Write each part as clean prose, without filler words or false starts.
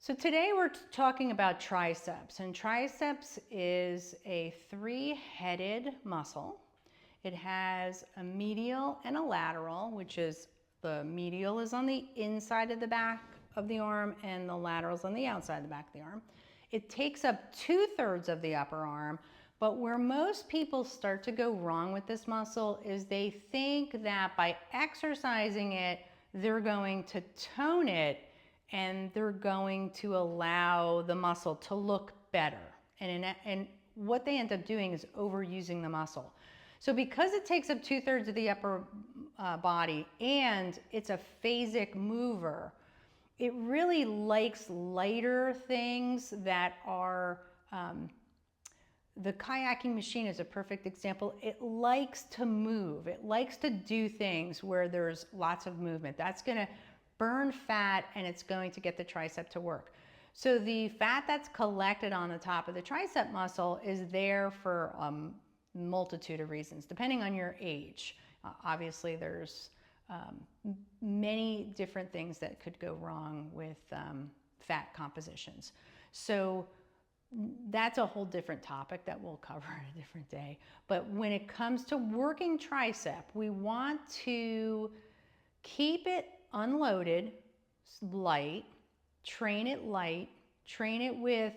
So today we're talking about triceps, and triceps is a three-headed muscle. It has a medial and a lateral, which is the medial is on the inside of the back of the arm and the lateral is on the outside of the back of the arm. It takes up 2/3 of the upper arm, but where most people start to go wrong with this muscle is they think that by exercising it, they're going to tone it and they're going to allow the muscle to look better. And what they end up doing is overusing the muscle. So because it takes up 2/3 of the upper body and it's a phasic mover, it really likes lighter things that are, the kayaking machine is a perfect example. It likes to move. It likes to do things where there's lots of movement. That's going to burn fat and it's going to get the tricep to work. So the fat that's collected on the top of the tricep muscle is there for a multitude of reasons, depending on your age. Obviously, there's many different things that could go wrong with fat compositions. So that's a whole different topic that we'll cover a different day. But when it comes to working tricep, we want to keep it unloaded, light, train it with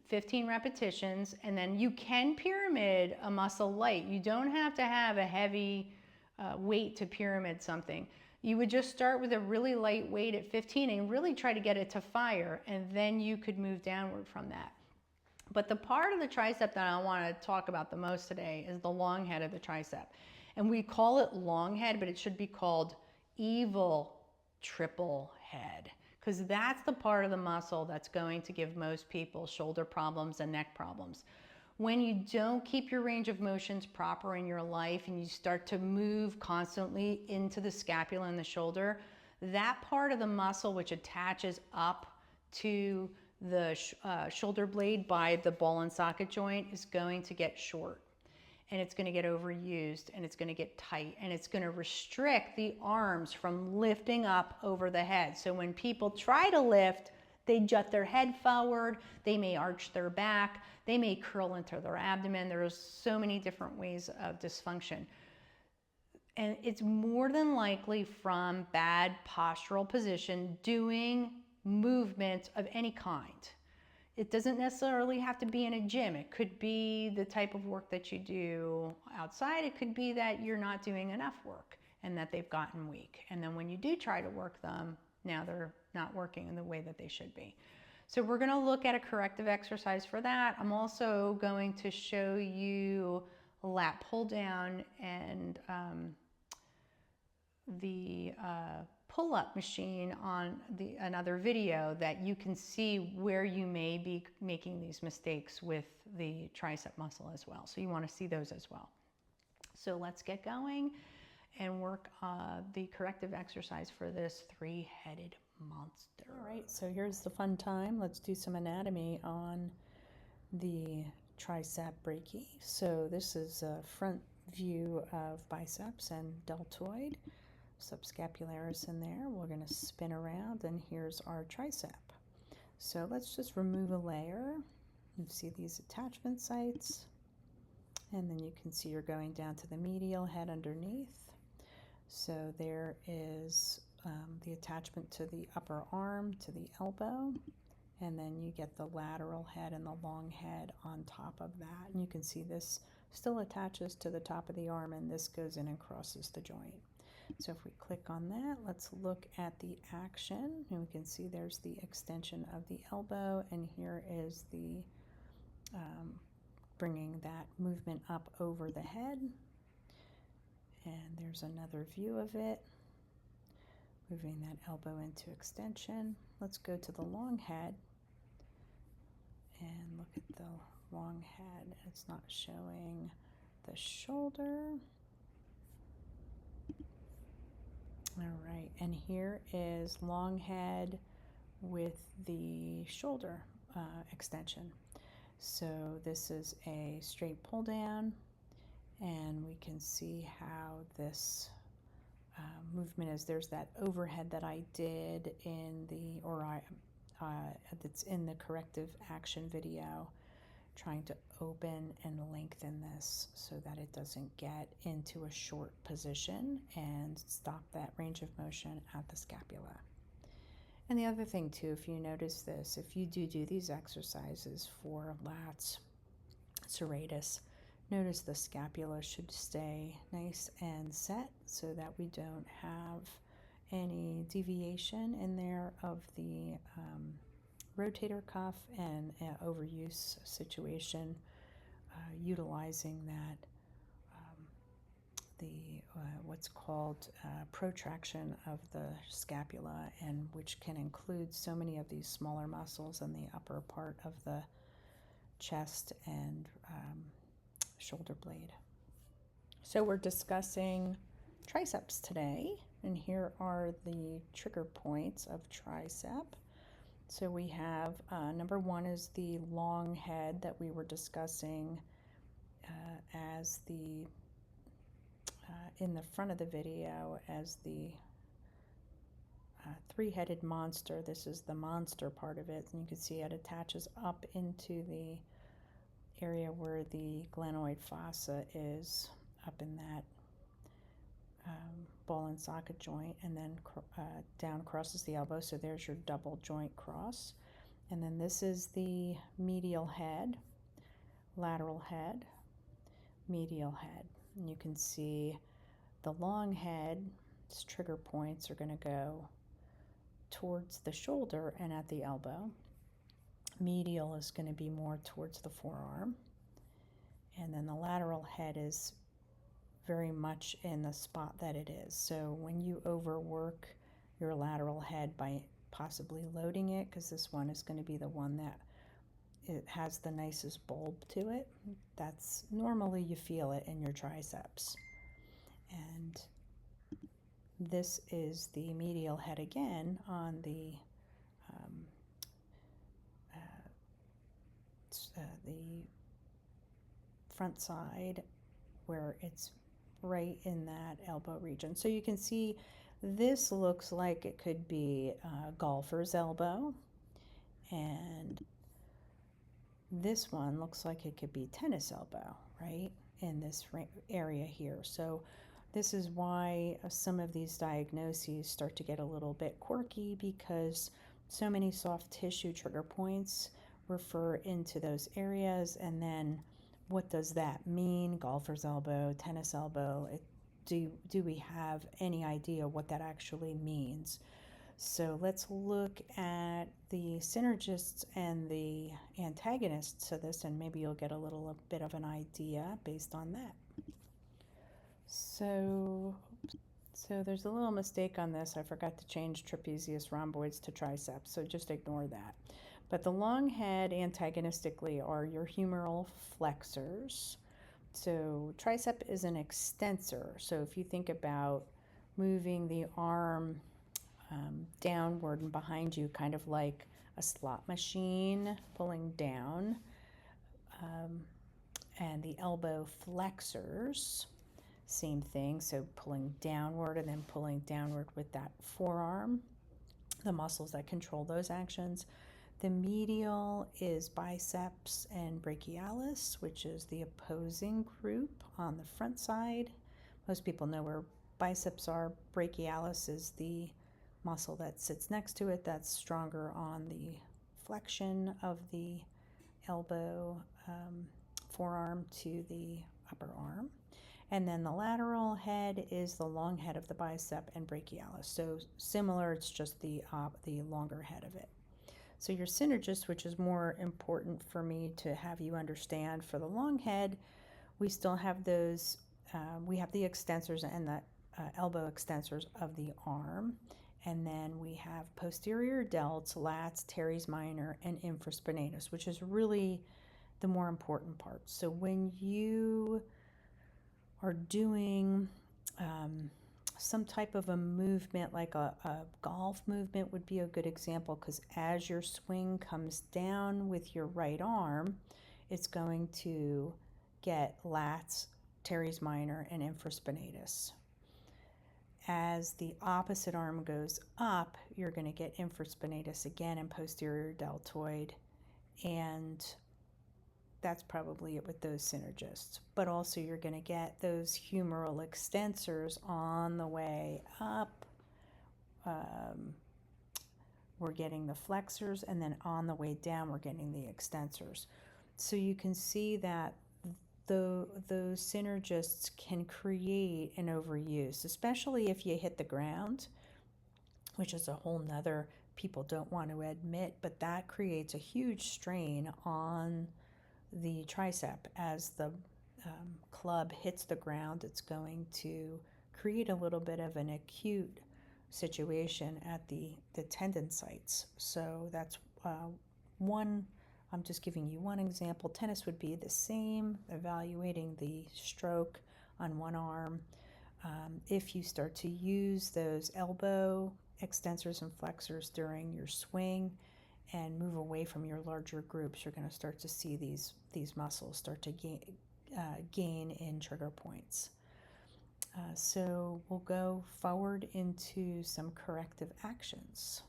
15 repetitions, and then you can pyramid a muscle light. You don't have to have a heavy weight to pyramid something. You would just start with a really light weight at 15 and really try to get it to fire, and then you could move downward from that. But the part of the tricep that I want to talk about the most today is the long head of the tricep. And we call it long head, but it should be called evil triple head, because that's the part of the muscle that's going to give most people shoulder problems and neck problems. When you don't keep your range of motions proper in your life and you start to move constantly into the scapula and the shoulder, that part of the muscle which attaches up to the shoulder blade by the ball and socket joint is going to get short, and it's going to get overused, and it's going to get tight, and it's going to restrict the arms from lifting up over the head. So when people try to lift, they jut their head forward, they may arch their back, they may curl into their abdomen. There's so many different ways of dysfunction. And it's more than likely from bad postural position, doing movements of any kind. It doesn't necessarily have to be in a gym. It could be the type of work that you do outside. It could be that you're not doing enough work and that they've gotten weak. And then when you do try to work them, now they're not working in the way that they should be. So we're going to look at a corrective exercise for that. I'm also going to show you a lat pull down and the pull-up machine on another video that you can see where you may be making these mistakes with the tricep muscle as well. So you want to see those as well. So let's get going and work the corrective exercise for this three-headed monster. All right, so here's the fun time. Let's do some anatomy on the Triceps Brachii. So this is a front view of biceps and deltoid. Subscapularis in there. We're going to spin around, and here's our tricep. So let's just remove a layer. You see these attachment sites, and then you can see you're going down to the medial head underneath. So there is the attachment to the upper arm, to the elbow, and then you get the lateral head and the long head on top of that. And you can see this still attaches to the top of the arm, and this goes in and crosses the joint. So if we click on that, let's look at the action, and we can see there's the extension of the elbow, and here is the bringing that movement up over the head. And there's another view of it, moving that elbow into extension. Let's go to the long head and look at the long head. It's not showing the shoulder. All right, and here is long head with the shoulder extension. So this is a straight pull down, and we can see how this movement is. There's that overhead that I did in the, or I that's in the corrective action video, trying to open and lengthen this so that it doesn't get into a short position and stop that range of motion at the scapula. And the other thing too, if you notice this, if you do these exercises for lats, serratus, notice the scapula should stay nice and set so that we don't have any deviation in there of the rotator cuff and overuse situation, utilizing that what's called protraction of the scapula, and which can include so many of these smaller muscles in the upper part of the chest and shoulder blade. So we're discussing triceps today, and here are the trigger points of tricep. So we have number one is the long head that we were discussing as the in the front of the video as the three-headed monster. This is the monster part of it, and you can see it attaches up into the area where the glenoid fossa is, up in that ball and socket joint, and then down crosses the elbow. So there's your double joint cross. And then this is the medial head, lateral head, medial head. And you can see the long head's trigger points are going to go towards the shoulder and at the elbow. Medial is going to be more towards the forearm. And then the lateral head is very much in the spot that it is. So when you overwork your lateral head by possibly loading it, because this one is going to be the one that it has the nicest bulb to it, that's normally you feel it in your triceps. And this is the medial head again on the front side, where it's right in that elbow region. So you can see this looks like it could be a golfer's elbow, and this one looks like it could be tennis elbow, right, in this area here. So this is why some of these diagnoses start to get a little bit quirky, because so many soft tissue trigger points refer into those areas. And then what does that mean? Golfer's elbow, tennis elbow. Do we have any idea what that actually means? So let's look at the synergists and the antagonists to this, and maybe you'll get a bit of an idea based on that. So there's a little mistake on this. I forgot to change trapezius rhomboids to triceps, so just ignore that. But the long head antagonistically are your humeral flexors. So tricep is an extensor. So if you think about moving the arm downward and behind you, kind of like a slot machine pulling down, and the elbow flexors, same thing. So pulling downward and then pulling downward with that forearm, the muscles that control those actions. The medial is biceps and brachialis, which is the opposing group on the front side. Most people know where biceps are. Brachialis is the muscle that sits next to it, that's stronger on the flexion of the elbow, forearm to the upper arm. And then the lateral head is the long head of the bicep and brachialis. So similar, it's just the longer head of it. So your synergist, which is more important for me to have you understand, for the long head, we still have those, we have the extensors and the elbow extensors of the arm. And then we have posterior delts, lats, teres minor, and infraspinatus, which is really the more important part. So when you are doing some type of a movement, like a golf movement would be a good example, because as your swing comes down with your right arm, it's going to get lats, teres minor, and infraspinatus. as the opposite arm goes up, you're going to get infraspinatus again and posterior deltoid, and that's probably it with those synergists. But also you're going to get those humeral extensors on the way up. We're getting the flexors, and then on the way down we're getting the extensors. So you can see that those synergists can create an overuse, especially if you hit the ground, which is a whole nother people don't want to admit, but that creates a huge strain on the tricep. As the club hits the ground, it's going to create a little bit of an acute situation at the tendon sites. So that's one. I'm just giving you one example. Tennis would be the same, evaluating the stroke on one arm. If you start to use those elbow extensors and flexors during your swing and move away from your larger groups, you're going to start to see these muscles start to gain in trigger points. So we'll go forward into some corrective actions.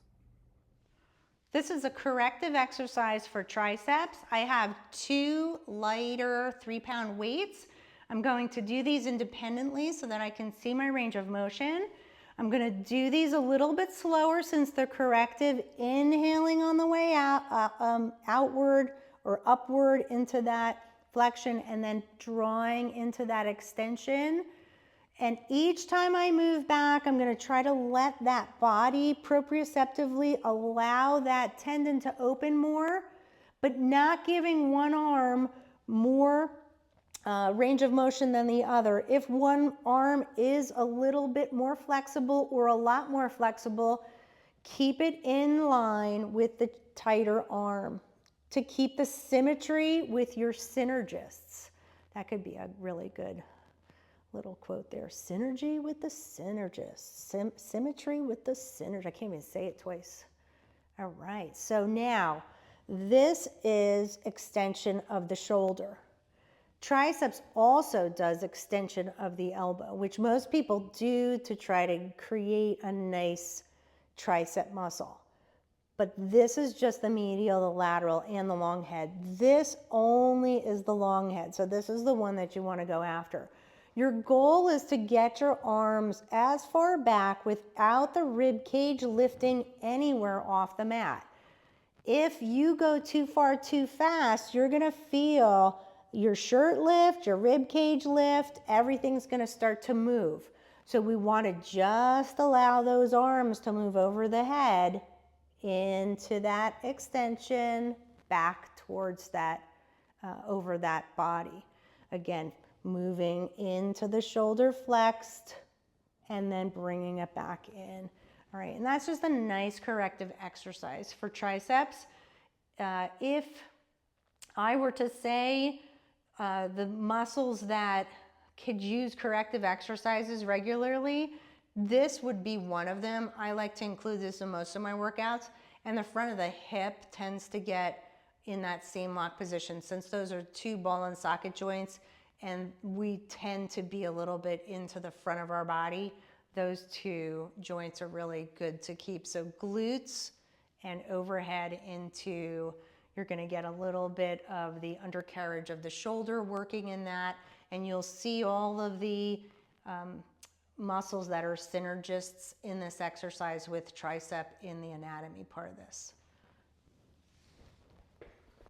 This is a corrective exercise for triceps. I have 2 lighter 3-pound weights. I'm going to do these independently so that I can see my range of motion. I'm going to do these a little bit slower since they're corrective, inhaling on the way out, outward or upward into that flexion, and then drawing into that extension. And each time I move back, I'm going to try to let that body proprioceptively allow that tendon to open more, but not giving one arm more range of motion than the other. If one arm is a little bit more flexible or a lot more flexible, keep it in line with the tighter arm to keep the symmetry with your synergists. That could be a really good little quote there. Synergy with the synergist. Symmetry with the synergist. I can't even say it twice. All right, so now this is extension of the shoulder. Triceps also does extension of the elbow, which most people do to try to create a nice tricep muscle. But this is just the medial, the lateral, and the long head. This only is the long head, so this is the one that you want to go after. Your goal is to get your arms as far back without the rib cage lifting anywhere off the mat. If you go too far too fast, you're going to feel your shirt lift, your rib cage lift, everything's going to start to move. So we want to just allow those arms to move over the head into that extension, back towards that, over that body. Again, moving into the shoulder flexed and then bringing it back in. All right, and that's just a nice corrective exercise for triceps. If I were to say the muscles that could use corrective exercises regularly, this would be one of them. I like to include this in most of my workouts, and the front of the hip tends to get in that same lock position since those are 2 ball and socket joints, and we tend to be a little bit into the front of our body. Those 2 joints are really good to keep. So glutes and overhead into, you're going to get a little bit of the undercarriage of the shoulder working in that, and you'll see all of the muscles that are synergists in this exercise with tricep in the anatomy part of this.